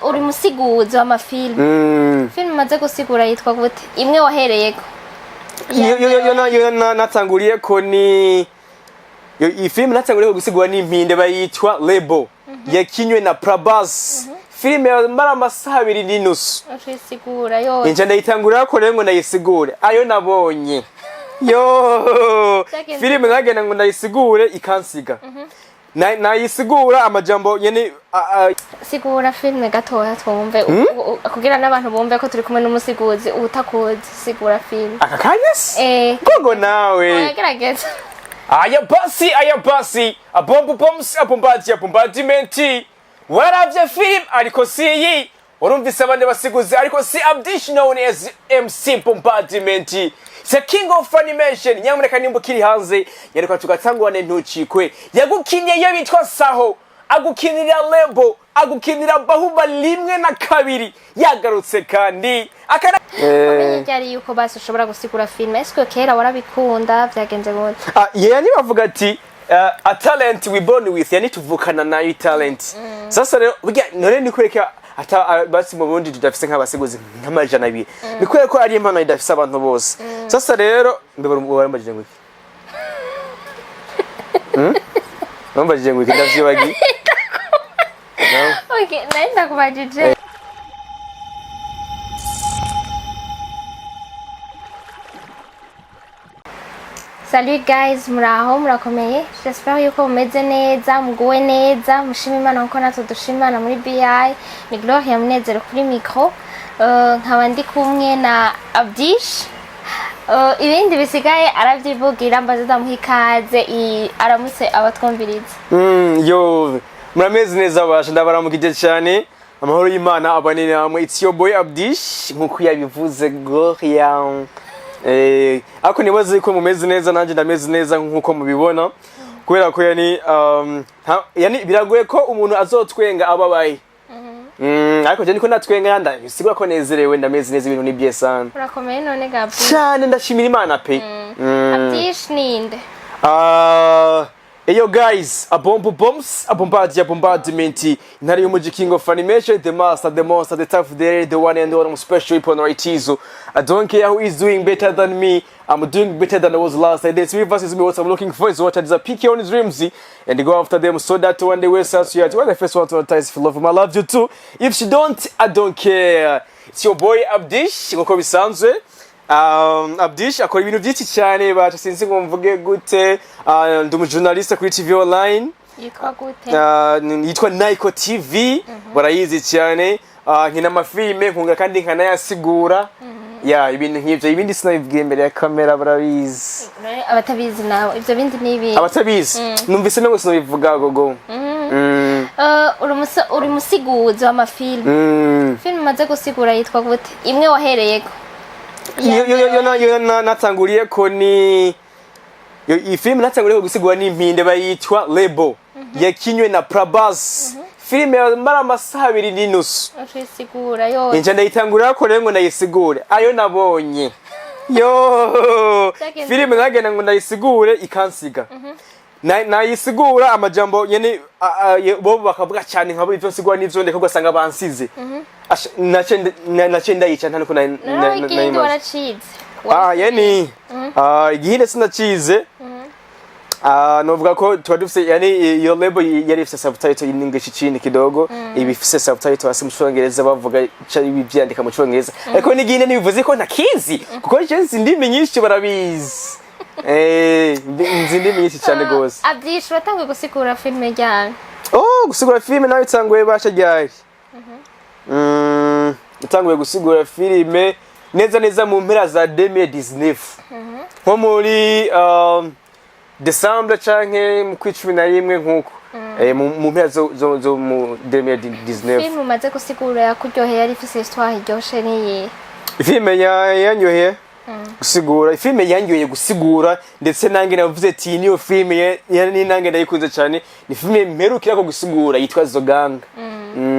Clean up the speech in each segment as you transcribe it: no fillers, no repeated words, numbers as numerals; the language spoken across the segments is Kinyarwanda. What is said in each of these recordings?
uri musiguzi w'amafilme. Filme maze gusigura yitwa gute? Imwe wahereyeko. Yo natanguriye ko ni iyi filme natanguriye gusigura ni impinde bayitwa Label. Yakinywe na probox. Filme mara amasaha 2 n'inusu. Ucisigura yo. Inje ndayitangurira ko rero ngo ndayisigure. Ayo nabonye. Yo. Filme nagenda ngo ndayisigure ikansiga. Nayisigura amajambo yani sigura filme gatoya twumve kugira n'abantu bumve ko turi kumwe n'umusiguzi utakoze sigura filme akakanyes gogo nawe gerageza aya basi abombardimenti waravye film ariko siyi urumvise abandi basiguzi ariko si additional known as MC bombardimenti the king of animation nyamureka nimba kiri hanze yariko tugatangwane ntucikwe yagukinye yo bitwa Saho agukinira Lebo agukinira Bahuba limwe na kabiri yagarutse kandi akana yari yuko basi ushobora gusigura filme esko kera warabikunda byagenze gute yani bavuga ati a talent we born with yani tuvukana nayo talent sasa rero none nikureka ata basi mu bundi tudafise nk'abasiguzi nk'amajana 2 bikwere ko ari impano idafise abantu bose sasa rero mbabajije ngo mbabajije ngo ndavyo bagi okay naenda kubajije Salut guys, muraho murakomeye. J'espère yuko mumeze neza, muguwe neza, mushima Imana nko natwe dushimana muri BI. Ni Gloria Munezero kuri micro. Nkaba ndi kumwe na Abdish. Ibindi bisigaye aravyivugira mbaze ndamuhikaze aramutse abatwumviriza. Yo, murameze neza basha ndabaramukije cyane. Amahoro y'Imana abane namwe. It's your boy Abdish nkuko yabivuze Gloria. Ako nibaze ko mumeze neza nanje ndameze neza nkuko mubibona kubera ko yani biragoye ko umuntu azotwenga ababaye ariko je niko natwenga yanda bisigura ko nezerewe ndameze neza ibintu nibye sana urakomeye none gabyo cyane ndashimira Imana pe Abdish ninde Yo guys, bombardimenti intare y'umuji king of animation, the master, the monster, the tough, the one and only special upon Raitizo. I don't care who is doing better than me, I'm doing better than I was last. And this versus me what I'm looking for is what I just pick on his dreams and go after them so that one day we'll start you at the first one to advertise if you love him, I love you too. If you don't, I don't care. It's your boy Abdish, nkuko bisanzwe. Abdish akora ibintu byinshi cyane bacha sinzi ngo mvuge gute ndi umujournaliste kuri TV online yitwa gute yitwa Niho TV barayizi cyane nkina amafilme nkunga kandi nkanayasigura ya ibintu nk'ivyo ibindi sinabivuga imbere ya kamera barabizi abatabizi nawe ivyo bindi nibi abatabizi numvise mengo sinabivuga gogo uri musiguzi w'amafilme filme maze gusigura yitwa gute imwe wahereyeko yo natanguriye ko ni iyi filme natanguriye gusigura ni impinde bayitwa Label yakinywe na probox filme mara amasaha 2 n'inusu ucisigura yo inje ndayitangurira ko rero ngo ndayisigure ayo nabonye yo filme nagenda ngo ndayisigure ikansiga nayisigura amajambo yani bo bakavuga cyane nkabo ivyo sigura n'ivyo ndeka ugasanga bansize nachenda yica ntaniko na waracize yani igihinde sinacize novuga ko tuba dufise yani iyo Label yari ifise subtitle in English chini kidogo ibifise subtitle hasi mu Cyongereza bavuga ibyandika mu Cyongereza ariko n'igihinde nibivuze ko ntakizi kuko je ndimi nyinshi barabizi ndimi nyinshi cyane gose Abdish watanguye gusigura filme ryane gusigura filme nayo itanguye basha ryari itanguye gusigura filme neza mu mpera za 2019 nko muri December canke mu kwicumi na rimwe nkuko mu mpera zo mu 2019 filme maze gusigura yakuryoheye yari ifise histoire iryoshe niyi filme yanyoheye gusigura filme yanyoheye gusigura ndetse nange navuze ati niyo filme yani nange ndayikunze cyane ni filme mperukira ko gusigura yitwa Zoganga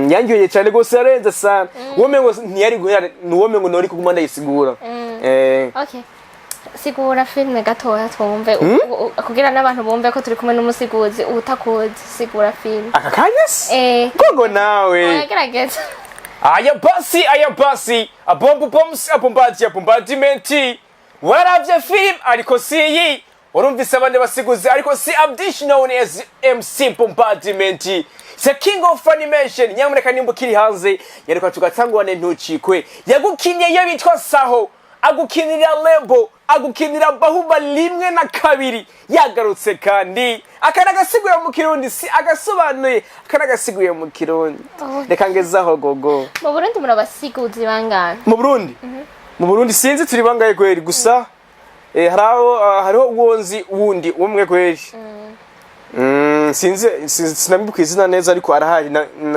yanyoheye cyane gose yarenze sana womengo ntiyari guhera nuwomengo nori kuguma ndayisigura okay sigura filme gatoya twumve kugira n'abantu bumve ko turi kumwe n'umusiguzi utakuzi sigura filme aka kanyes gogo nawe gerageza aya basi abombu bombs abombardimenti waravye film ariko siyi urumvise abandi basiguzi ariko si Abdish known as MC Bombardiment. The king of animation. Nyamuneka nimba kiri hanze yareka tugatangwane ntucikwe. Yagukinye iyo bitwa Saho, agukinira Lebo, agukinira Bahuba limwe na kabiri. Yagarutse kandi akanagasigoye mu Kirundi si agasobanuye akanagasigoye mu Kirundi. Reka ngezaho gogo. Mu Burundi murabasiguzi bangahe? Mu Burundi? Mu Burundi sinzi turi bangahe kweri gusa hariho uwonzi wundi umwe kweri sinamwibuka izina neza ariko arahari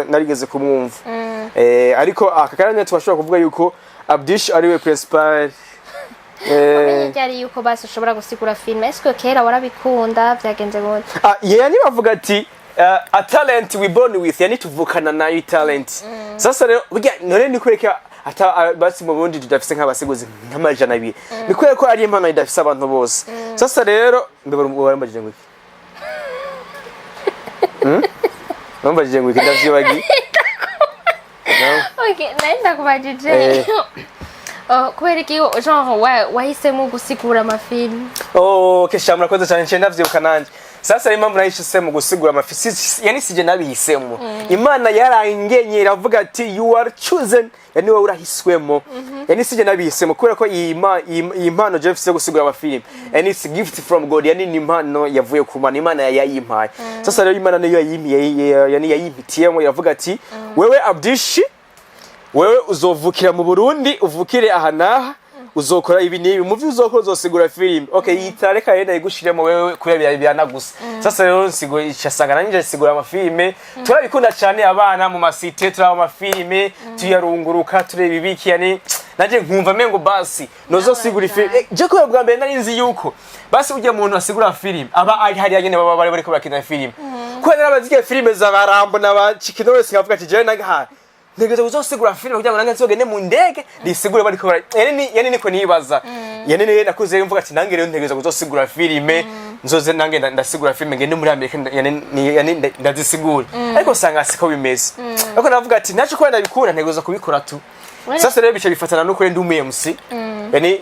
narigeze kumwumva ariko aka kanya twashobora kuvuga yuko Abdish ariwe principal yari yuko basi ushobora gusigura film eske kera warabikunda byagenze gute yani bavuga ati a talent we born with yani tuvukana nayo talent sasa rero none nikureka ata basi mu Burundi tudafise nk'abasiguzi nk'amajana 2 nikwere ko ari impano idafise abantu bose sasa rero mbabambajije ngo mbabajije ngo ndavyibagi okay nenda kubajije kubera iki genre wahisemo gusigura amafilm kesha murakoze cyane nce ndavyibuka nanje sasa impamvu nahisemo mu gusigura amafisi yani sije nabihisemo Imana yarangenye iravuga ati you are chosen yani wowe urahiswemo yani sije nabihisemo kubera ko iyi impano je mfise gusigura amafilm and it's a gift from God yani ni impano yavuye ku Mana Imana yayimpaye sasa rero Imana niyo yani yayimpitiyemo iravuga ati wewe Abdish wewe uzovukira mu Burundi uvukire aha naha uzokora ibi nibi mu vyo uzokora uzosigura film okay yitareka yenda igushiremo wewe kubera byanagusa sasa rero nsigo icasanga nanje sigura amafilme turabikunda cyane abana mu masite turaba amafilme tuyarunguruka tureba ibiki yani nanje nkumva mengo basi nozo sigura film je ko bwa mbere nari nzi yuko basi ujye muntu asigura film aba ari hari yagene baba bari ko bakina film ko narabaziye filme z'abarambo n'abacikino wese ngavuga ati je naga ntegeza uzosigura film kugira ngo nange nzogende mu ndege ndisigure bari ko yani niko nibaza yani nakuze mvuga ati nange rero ntegeza uzosigura filme nzoze nange ndasigura filme ngende muri Amerika yani ndazisigura ariko sanga siko bimeze ariko navuga ati naco ko ndabikunda ntegeza kubikora tu sasa rero bice bifatana no kuri ndi MC yani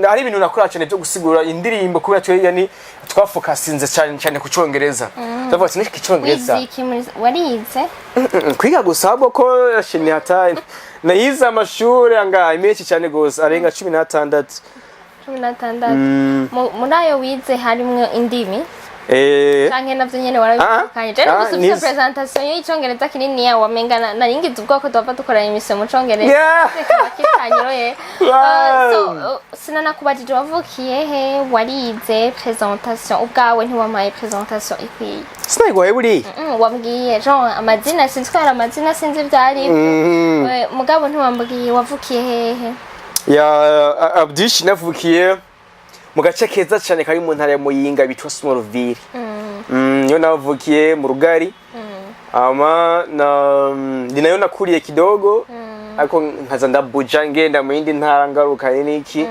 hari ibintu nakora cyane byo gusigura indirimbo kubera twe yani twafokasinze cyane ku Cyongereza ndavuga ati niki Cyongereza warize kwiga gusaba ko yashini hata nayize amashuri anga imeshi cyane gose arenga 16 muri ayo wize harimo indimi canke navyo nyene warabikanye je gusubira presentation y'icongereza kinini ya wamenga naringize ubwoko dova dukora imise mu congereza kitanyiro ye so sinana kubajije wavukiye he warize presentation ubwawe ntiwamaye presentation ikwiye sinayigoye buri wambwiye genre amazina sinzikara amazina sinzi vyari mugabo ntiwambwiye wavukiye hehe ya Abdish navukiye mu gace keza cyane kari mu ntara ya Muyinga bitwa Smallville yo navukiye mu Rugari ama ni nayo nakuriye kidogo ariko nkaza ndabuja ngenda mu yindi ntara ngaruka niki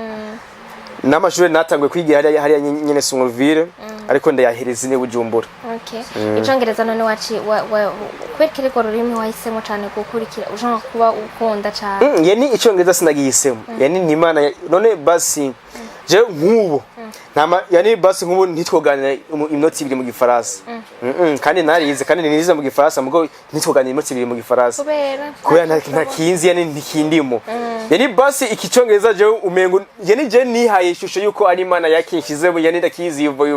n'amashuri natangwe kwigira hariya nyene Smallville ariko ndayahereza ne Bujumbura okay icongereza none waci kwerekere ko rurimi wahisemo cyane gukurikira ujana kuba ukunda cyane yani icongereza sinagihisemo yani ni Imana none basi je nkubo nama yani basi nkubo ntitwoganira iminota 2 mu gifaransa kandi narize kandi nize mu gifaransa mugo ntitwoganira iminota 2 mu gifaransa kubera ntakinzi yani ntikindimo yani basi ikicongereza je umengo yani je nihaye ishusho yuko ari Imana yakinshize yani ndakizi yuvo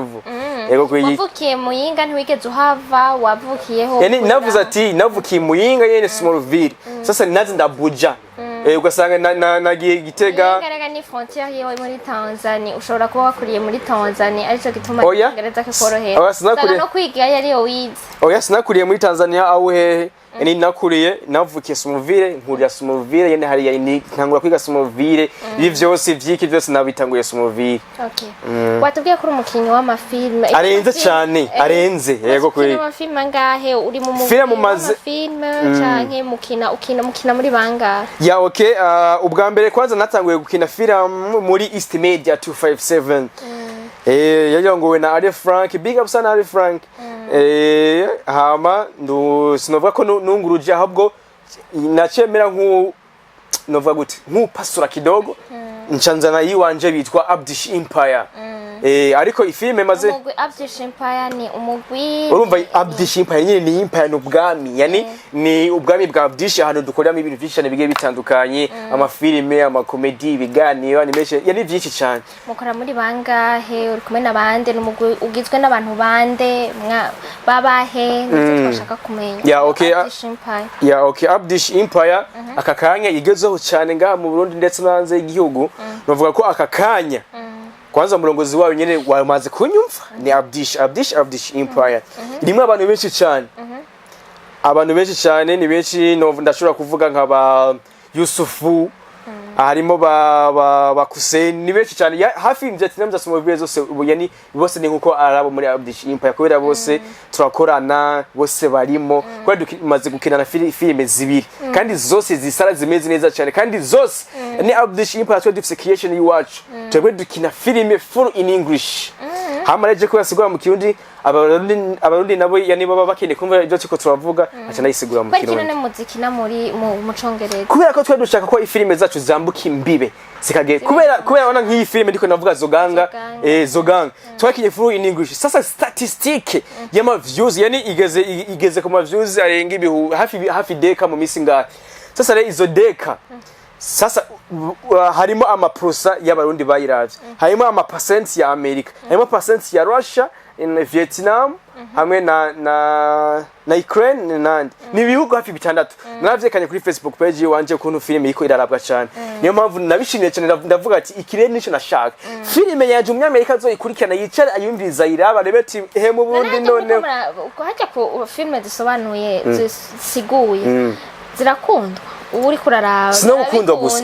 ego kuyi wavukiye Muyinga ntiwigeze uhava wavukiyeho yani navuze ati navukiye Muyinga yene Smallville sasa nazi ndabuja ugasanga nagiye Gitega ngarega ni frontière yewe muri Tanzania ushobora kuba wakuriye muri Tanzania arico gituma ngereza ko korohera no kwiga yari yo wize sinakuriye muri Tanzania aho hehe yani nakuriye navukiye Sumoville nkurira Sumoville yani hariya ntangura kwiga Sumoville ibi vyose vyiki vyose nabitanguye Sumoville. Okay. Watubwiye kuri umukinyi w'amafilme arenze cyane arenze yego kuri amafilme ngahe uri mu filme canke mukina muri bangahe? Ya okay ubwa mbere kwanza natanguye gukina film muri East Media 257 yajongowe na Ali Frank, big up sana Ali Frank. Hama sinovuga ko nunguruje ahubwo nacemera novuga gute pasura kidogo nchanzana yiwanje bitwa Abdish Empire. Ariko ifilme maze umugwi Abdish Empire ni umugwi urumva Abdish Empire nyine ni empire n'ubwami yani ni ubwami bwa Abdish ahantu dukoramo ibintu byinshi cyane bigiye bitandukanye amafilme amakomedi ibiganiro animation yani byinshi cyane. Mukora muri bangahe uri kumwe nabande n'umugwi ugizwe n'abantu bande babahe nitwe twashaka kumenya? Ya okay Abdish Empire Abdish Empire akakanya igezeho cyane ngaha mu Burundi ndetse nanze igihugu bavuga ko akakanya kwanza murongozi wawe nyene wamaze kunyumva ni Abdish Empire rimwe abantu benshi cyane ni benshi ndashobora kuvuga nk'aba Yusufu harimo ba Kuseni ni benshi cyane hafi imbyatsi namza Sumoville zose yani bose ni nkuko arabo muri Abdish Empire kubera bose turakorana bose barimo kwa dumaze gukinana filime zibiri kandi zose zisara zimeze neza cyane kandi zose ni Abdish Empire twa dufise creation yiwacu twebwe dukina filime full in English hamareje ko yasigura mu kirundi abarundi nabo yani baba bakene kumva ibyo cyo turavuga acha nayisigura mu kirundi bakina muziki na muri mu congereza kubera ko twe dushaka ko ifilime zacu zambuka imbibe sikage kubera wana nk'iyi filime ndiko navuga Zoganga twakinye full in English sasa statistique y'ama views yani igeze ku ma views arenga ibihu hafi deka mu misi ngahe sasa rero izo deka sasa harimo amaprosa y'abarundi bayiravye harimo percent ya America harimo percent ya Russia in Vietnam hamwe na Ukraine nandi ni bihugu hafi bitandatu navyekanye kuri Facebook page wanje ukuntu filime iko irarabwa cyane niyo mpamvu nabishimiye cyane ndavuga ati ikirere nico nashaka filime yaje umunyamerika azoyikurikirana yicare ayumviriza iraba rebeti mu Burundi none hajya ku filime zisobanuye zisiguye zirakundwa uri kuraraba sinokunda gusa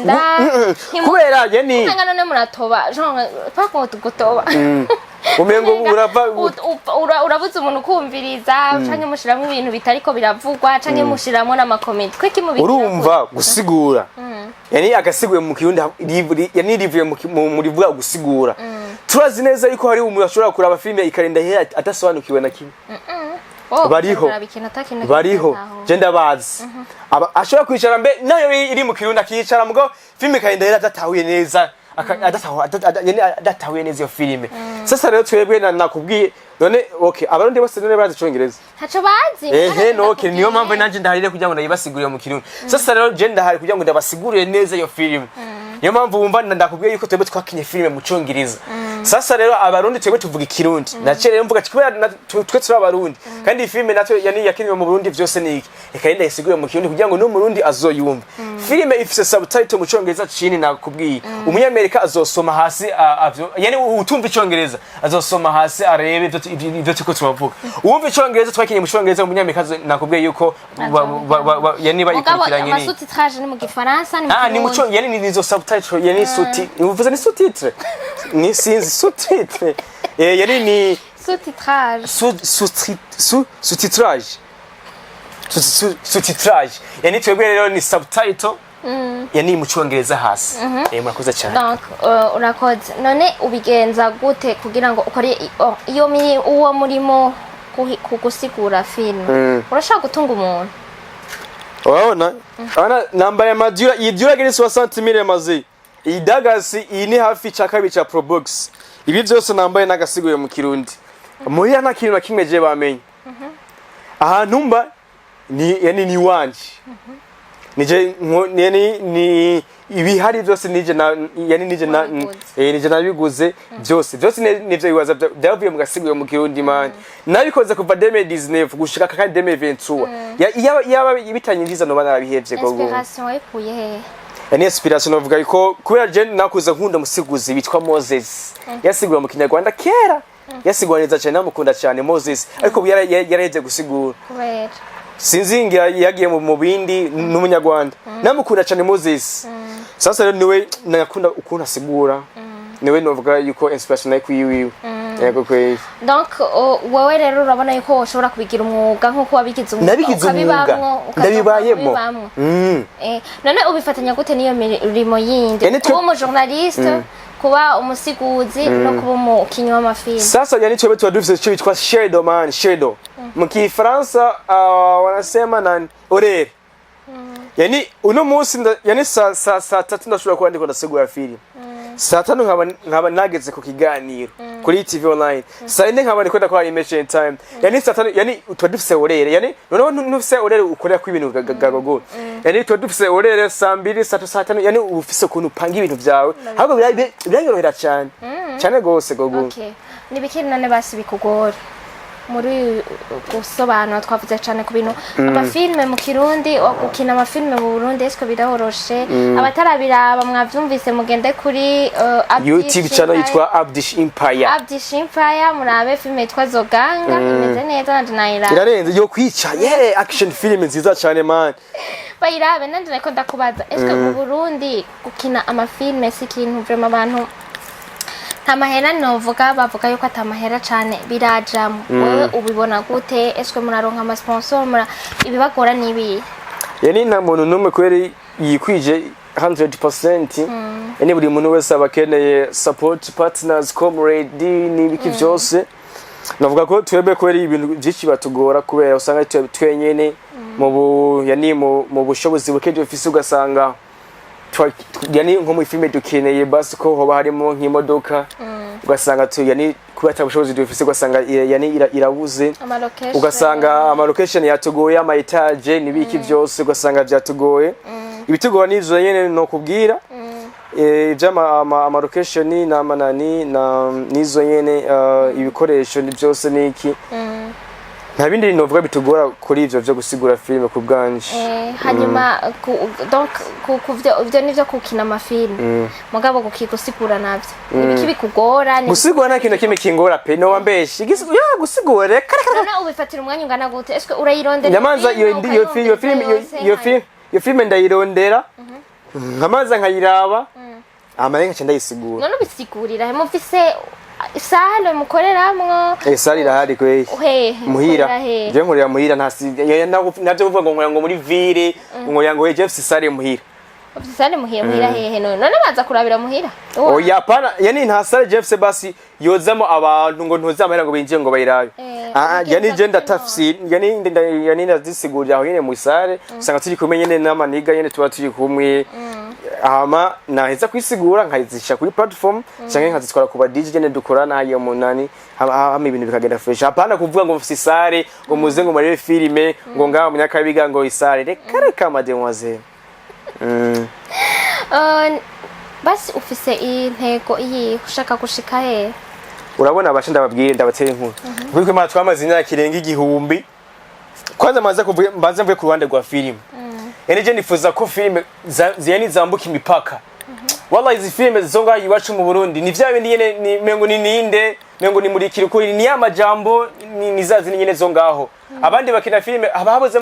kubera yani ngana ne muratoba genre pas qu'on gutoba umengo urabuze umuntu kumviriza canke mushiramo ibintu bitariko biravugwa canke mushiramo n'amakomedi kweki mu urumva gusigura yani agasiguye mu kirundi yani rivuye mu rivuga gusigura turazi neza yuko hari umuntu ashobora kuraba filime ikarenda atasobanukiwe na kimwe bariho je ndabazi ashobora kwicara mbe nayo iri mu kirundi akicara mugo filime ikarenda adatahuye neza adatahuye neza iyo filime sasa rero twebwe nakubwiye none okay abarundi bose none bazi Congereza haco bazi no okay niyo mpamvu nanje ndaharire kugira ngo ndayibasigurire mu kirundi sasa rero je ndahari kugira ngo ndabasigurire neza iyo filime niyo mpamvu wumva ndakubwiye yuko twebwe twakinye filime mu Congereza sasa rero abarundi twebwe tuvuga ikirundi nace rero mvuga kubera twe turi abarundi kandi iyi filime natwe yani yakinwe mu Burundi vyose niki ikarinda isigure mu kirundi kugira ngo no mu Burundi azoyumva filime ifise subtitle mu Congereza chini nakubwiye umunyamerika azosoma hasi yani utumva icongereza azosoma hasi arebe ivyo tuko tubavuga uwumva icongereza twakinye mu Congereza umunyamerika nakubwiye yuko yani bayikurikiranye ni sous-titrage ni mu Gifaransa ni mu yani ni nizo subtitle yani uvuze ni sous-titre ni sinzi sous-titre yani ni sous-titrage sous-titrage yani twebwe rero ni subtitle yani mu Congereza hasi murakoze cyane donc urakoze none ubigenza gute kugira ngo ukore iyo uwo murimo kugusigura film urashaka gutunga umuntu urabona Nambaye madura idura gere 60000 maze idagasi ini hafi cha kabiri cha probox ibi byose Nambaye nagasiguye mu kirundi muhira nta kintu nakimwe je bamenye ahantu mba ni yani ni wanje nije ni ibihari byose nije yani nije nabiguze byose nivyo bibaza byavuye mu gasiguye mu kirundi man nabikoze kuva 2019 gushika kandi 2021 yaba bitanyinjiza no bana bihevye gogo inspiration wayikuye he yani inspiration novuga yuko kubera je nakuza nkunda musiguzi bitwa Moses yasigura mu Kinyarwanda kera yasigura neza cyane namukunda cyane Moses ariko yaraje gusigura sinzingira yagiye mu bindi n'umunyarwanda namukunda cyane Moses sasa rero niwe nakunda ukuntu asigura niwe novuga yuko inspiration nayo kwiwiwe yego kwezi donc wowe rero urabona yuko ushobora kubigira umwuga nkuko wabigize umwuga ndabibayemo none ubifatanya gute niyo mirimo yindi kuba umujournaliste kuba umusiguzi no kuba umukinyi w'amafilm sasa yani twebe tuba dufise icyo bitwa shadow man shadow mu Kifaransa wanasema nani orere yani uno munsi yani saa 3 ndashobora kuba ndiko ndasigura film saa 5 nkaba nageze ku kiganiro kuri TV online saa 4 nkaba ndiko ndakora animation time yani saa 5 yani tuba dufise orere yani noneho ntufise orere ukorera ku ibintu gagogo yani tuba dufise orere saa 2 saa 5 yani ufise ukuntu upanga ibintu byawe ahubwo biranyorohera cyane cyane gose gogo okay nibikiri nane basi bikugora muri gusobanura twavuze cyane ku bintu amafilme mu Kirundi ukina amafilme mu Burundi esko birahoroshe abatarabiraba mwavyumvise mugende kuri YouTube channel yitwa Abdish Empire murabe filme yitwa Zoganga imeze neza nanje nayira irarenze yo kwica action film nziza cyane man bayirabe nanje nako ndakubaza esko mu Burundi gukina amafilme si kintu vraiment abantu amahera novuga bavuga yuko atamahera cyane birajamo wewe ubibona gute eswe muraronka ama sponsor ibibagora nibi yani nta muntu numwe kweri yikwije 100% yani buri muntu wese abakeneye support partners comrade n'ibiki vyose navuga ko twebe kweri ibintu byinshi batugora kubera usanga twenyene mu bushobozi buke dufise ugasanga yani nko mu filme dukeneye basi ko hoba harimo nk'imodoka ugasanga yani kubata bushobozi dufise ugasanga yani irabuze ugasanga ama location yatugoye ama etage nibiki byose ugasanga byatugoye ibitugora nizo nyene no kubwira ivyama ama location n'amanani na nizo nyene ibikoresho byose niki nta bindi novuga bitugora kuri ivyo byo gusigura filme ku bwanje hanyuma donc ivyo nivyo kukina amafilme mugabo gukigusigura navyo nibiki bikugora gusigura nta kintu kimwe kingora pe no wambeshi gusigura none ubifatira umwanya ungana gute eske urayirondera nyamanza iyo filme ndayirondera nkamaza nkayiraba amarenga cyenda yisigura none ubisigurira mufise isale mukoreramwo isale irahari kweye muhira je nkorera muhira navyo uvuga ngo nkorera ngo muri ville nkorera ngo Jeff isale muhira isale muhira hehe none baza kurabira muhira oya pana yani nta sale Jeff basi yozamo abantu ngo ntozamahera ngo binjiye ngo bayirabe yani je ndatafsiri yani ndazisigurira aho nyene mu isale usanga turi kumwe nyene n'amaniga nyene tuba turi kumwe ama naheza kwisigura nkayizisha kuri platform cyangwa nkazitwara kuba DJ nyene dukorana hayo munani hama ibintu bikagenda fresh apana kuvuga ngo mfise isale ngo muze ngo marebe filme ngo ngaho munyakabiga ngo isale reka mademoiselle basi ufise intego iyi ushaka gushika he urabona abasha ndababwira ndabateye inkuru kuko imana twamaze imyaka irenga igihumbi kwanza mbanza mvuye ku ruhande rwa filime yani je nifuza ko filime ziyani zambuka imipaka wallahi izi filime zonga iwacu mu Burundi ni vya bindi nyene mengo ni ninde mengo ni muri kirukuri ni amajambo ni zazi nyene zongaho abandi bakina filime ababuze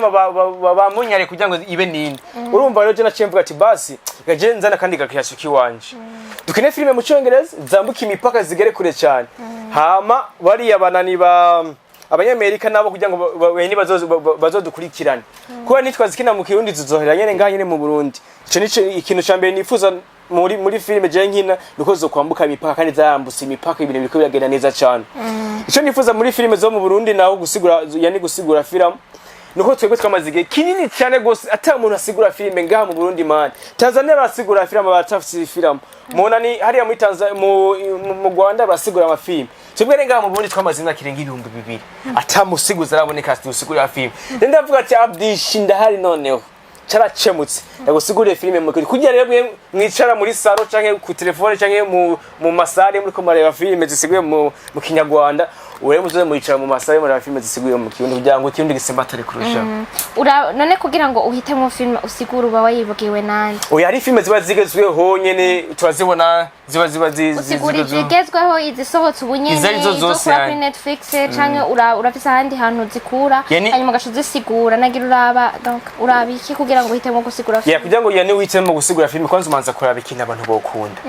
bamunyare kugira ngo ibe ninde urumva rero je nacemvuga ati basi gaje nzana kandi gakiyashuki wanje dukine filime mu cyongereza zambuka imipaka zigere kure cyane hama bari abanani abanyamerika nabo kugira ngo bene bazodukurikirane kuba nitwazikina mu Kirundi tuzohera nyene ngaha nyene mu Burundi ico nico ikintu cyambere nifuza muri filime je nkina nuko zo kwambuka imipaka kandi zambutse imipaka ibintu biko biragenda neza cyane ico nifuza muri filime zo mu Burundi naho gusigura film nuko twebwe twamazige kinini cyane gose ata umuntu asigura filime ngaha mu Burundi man Tanzania basigura film abatafsiri film mona ni hariya muri Tanzania mu Rwanda basigura amafilme twebwe ngaha mu Burundi twamazina kirenga 2000 ata musiguza araboneka ati usigura film ndavuga ati Abdish ndahari noneho caracemutse ndagusiguriye filime mu kugira rero mwicara muri salo canke ku telefone canke mu masare muri ko mareba filime zisiguye mu Kinyarwanda ure muzoze muyicara mu masaha muri filme zisiguye mu kirundi kugira ngo ikindi gisemba atari kurusha none kugira ngo uhitemo film usigura uba wayibugiwe nande oya ari filme ziba zigezweho nyene turazibona ziba usigura izigezweho izisohotse ubunyene izo kuri Netflix canke urafise ahandi hantu zikura hanyuma gasho zisigura nagira uraba donc urabiki kugira ngo uhitemo gusigura film kugira ngo yani uhitemo gusigura film kwanza umanza kuraba ikintu abantu bokunda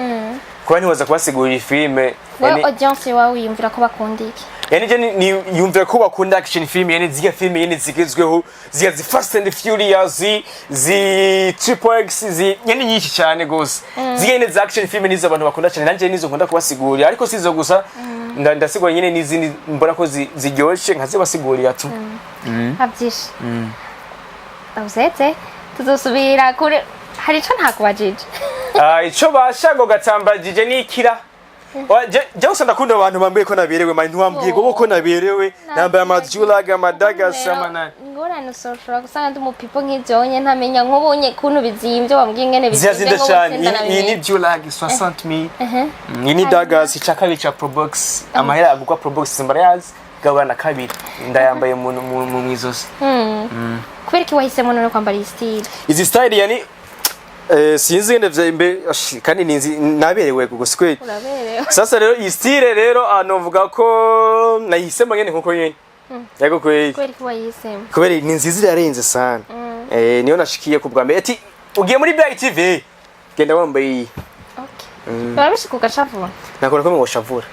kuba ntiwaza kubasigurira filme we audience wawe yumvira ko bakunda iki yani je ni yumvira ko bakunda action film yani ziga film yani zigezweho ziga zi Fast and Furious zi Triple X yani nyinshi cyane gose ziga yani za action film nizo abantu bakunda cyane nanje nizo nkunda kubasigurira ariko sizo gusa ndasigura nyine n'izindi mbona ko ziryoshe nkazibasigurira tu abyishe uzete tuzosubira kure hari ico ntakubajije ico bashago gatambagije nikira je usanda kunda abantu bambaye ko naberewe manje ntiwambwiye ko naberewe nambaye amajulaga amadaga samana ngorane soshora gusanga ndi mu pipo nk'ivyonye ntamenya nk'ubonye kuntu bizimvye wambwiye ingene bizimvye iyi ni julaga 60000 iyi ni dagas ichaka bicha probox amahera agugwa probox simbayazi gabana kabiri ndayambaye mu mwizosi kubera ki wahisemo none kwambara iyi style izi style yani sinzi ngende vyimbe kandi ninzi naberewe gusikwe sasa rero iyi style rero anovuga ko nahisemo ngene nkuko nyene yego kweli kubera ki wahisemo kubera ni nziza yarenze sana niyo nashikiye ku bwambe ati ugiye muri BITV genda wambaye Barabishi kugashavura. Nakora ko ngoshavura.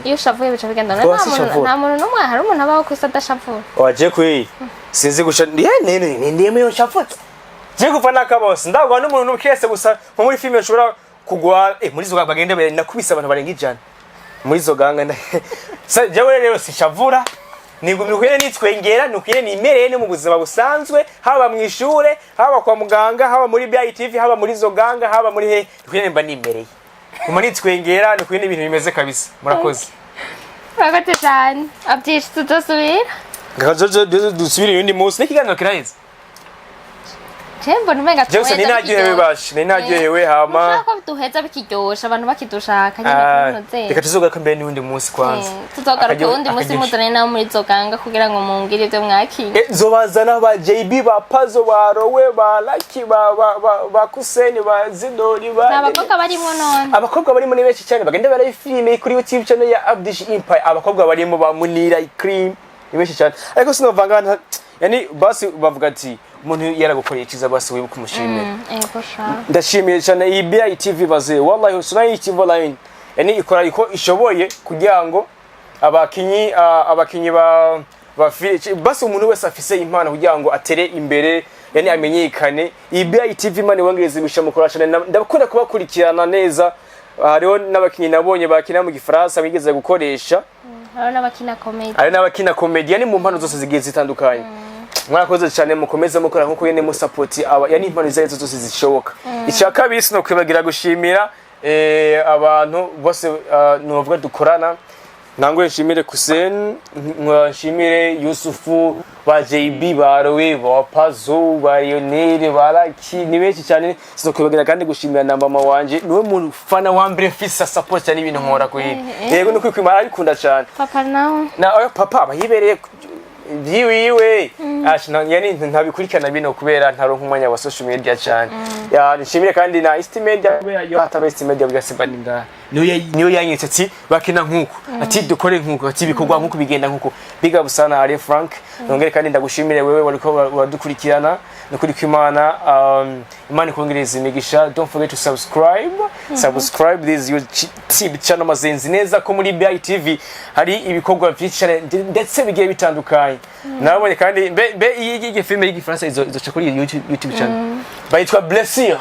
Iyo shavuye bica bigenda nta muntu numwe hari umuntu abaho kwisa dashavura. Waje kwi. Sinzi gusha ndiye meyo shavura. Je kuva nakabose ndagwa n'umuntu n'ukese gusa nko muri filme nshobora kugwa muri zo bagende nakubisa abantu barenga ijana. Muri zo ganga jawe rero sishavura. Nigumikwene nitwengera nukwene nimereye ne mu buzima busanzwe haba mu ishure haba kwa muganga haba muri BITV haba muri zo ganga haba muri he nukwene mba nimereye kuma nitwengera nukwene ibintu bimeze kabisa murakoze Murakoze cyane abyishe tutosubira ngajojo dusubire yundi munsi n'ikiganiro kiraheze Tembo numenga Jose ninagiyewe bashi ninagiyewe hama Ushaka duheza bikiryosha abantu bakidushaka nyine kunoze Reka tuzogaruka mbere n'undi munsi kwanza Tuzogaruka undi munsi muzane nawe muri zoganga kugira ngo mungire ibyo mwakiye Zobazana ba JB ba Pazo ba Rowe ba Lucky ba Kuseni ba Zidori ba Abakobwa barimo none Abakobwa barimo ni benshi cyane bagenda barayi filime kuri YouTube channel ya Abdish Empire abakobwa barimo ba Munira Cream ni benshi cyane ariko sinovanga yani basi bavuga ati umuntu yaragukoreye ikiza basi wibuka kumushimira ndashimiye cyane iyi BITV baze wallahi usuna iki line yani ikora iko ishoboye kugira ngo abakinyi ba basi umuntu wese afise impano kugira ngo atere imbere yani amenyekane iyi BITV mane wangeze bishamukora cyane ndakunda kubakurikirana neza hariho n'abakinyi nabonye bakina mu gifaransa bigeze gukoresha hari n'abakina comedy yani mu mpano zose zigiye zitandukanye mwarakoze cyane mukomeza mukora nkuko yene mu support yani impano zazo zose zishoboka icyaka bisi no kwibagira gushimira abantu bose novuga dukorana nangwe nshimire Kusen nshimire Yusufu ba JB ba Rowe ba Pazo ba Lionel ba Lucky ni benshi cyane sino kwibagira kandi gushimira na mama wanje niwe mu fana wa mbere fisa support cyane ibintu nkora ko yego no kwikimara arikunda cyane papa nawe na papa bayibereye Viwe yani ntabikurikirana bino kubera ntaronka umwanya wa social media cyane ya nshimire kandi na estimate yo hataba estimate bya Sebaninda niyo yanyitse ati bakina nkuko ati dukore nkuko ati bikorwa nkuko bigenda nkuko biga busana ari Frank nongere kandi ndagushimire wewe wariko wadukurikirana no kuri kwimana imana kongereza imigisha don't forget to subscribe this YouTube channel mazenzi neza ko muri BITV hari ibikorwa byinshi ndetse bigiye bitandukanye nabonye kandi iyi filme y'igifaransa izo kuri YouTube channel bayitwa Blessure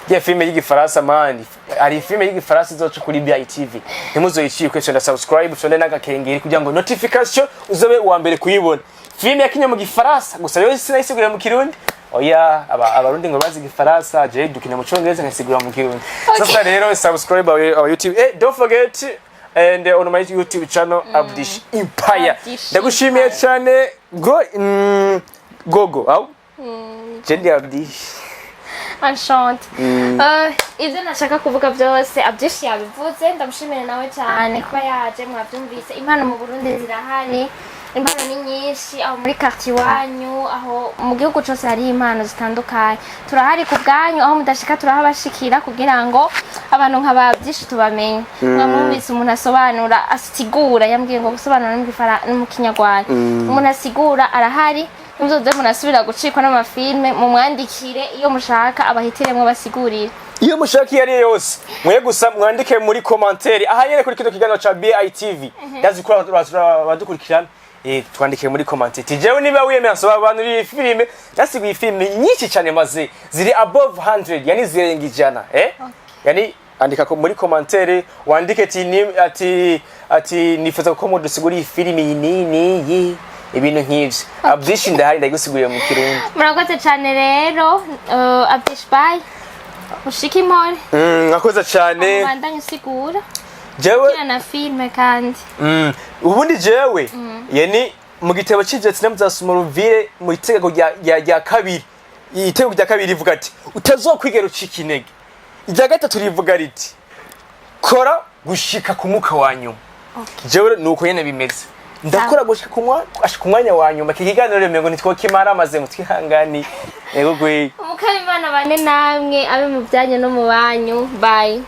ya filme y'igifaransa mani ari filme y'igifaransa izoca kuri BITV ntimuzoyiciye kwese subscribe sonde n'agakengeri kugira ngo notification uzobe uwa mbere kuyibona filme yakinya mu gifaransa gusa rero sinayisigura mu kirundi oya abarundi ngo bazi gifaransa je dukina mu cyongereza nkasigura mu kirundi sasa rero subscribe our YouTube don't forget and on my YouTube channel Abdish Empire ndagushimiye cyane gogo au jendi Abdish enchante. Ivyo nashaka kuvuga vyose avyinshi yabivuze, ndamushimire nawe cyane kuba yaje mwavyumvise. Impano mu Burundi zirahari, impano ni nyinshi, aho muri quartier wanyu, aho mu gihugu cyose hari impano zitandukanye. Turahari ku bwanyu, aho mudashika turahabashikira kugira ngo abantu nk'aba byinshi tubamenye. Mwamwumvise umuntu asobanura, asigura, yambwiye ngo gusobanura mu Kinyarwanda. Umuntu asigura arahari. Muzoze munasubira gucikwa n'amafilme mumwandikire iyo mushaka abahitiremwe basigurira. Iyo mushaka iyo ari yose mwe gusa mwandike muri commentaire ahanyere kuri kino kiganiro cha BITV yazikora badukurikirana twandike muri commentaire jewe niba wiyemera nsobanurira filme nasiguye filme nyinshi cyane maze ziri above 100 yani zirenga ijana yani andika ko muri commentaire wandike ati nifuza ko mudusigura iyi filme nini ibintu nk'ivyo abyinshi ndahari ndagusiguye mu Kirundi. Murakoze cyane rero abyinshi bye ushiki impore mwakoze cyane bandanye usigura jewe na filme kandi ubundi jewe yani mu gitebo cy'Ivyotsi namuzasoma ruvire mu itegeko rya kabiri itegeko rya kabiri rivuga ati utazokwigera ucika intege. Irya gatatu rivuga riti kora gushika ku muka wa nyuma. Jewe nuko nyene bimeze ndakora gushika ku mwanya wa nyuma. Kikiganiro rero ngo nitwokimara amaze mutwihangani yego gwe umukabimana bane namwe abe mu byanyu no mu banyu bye.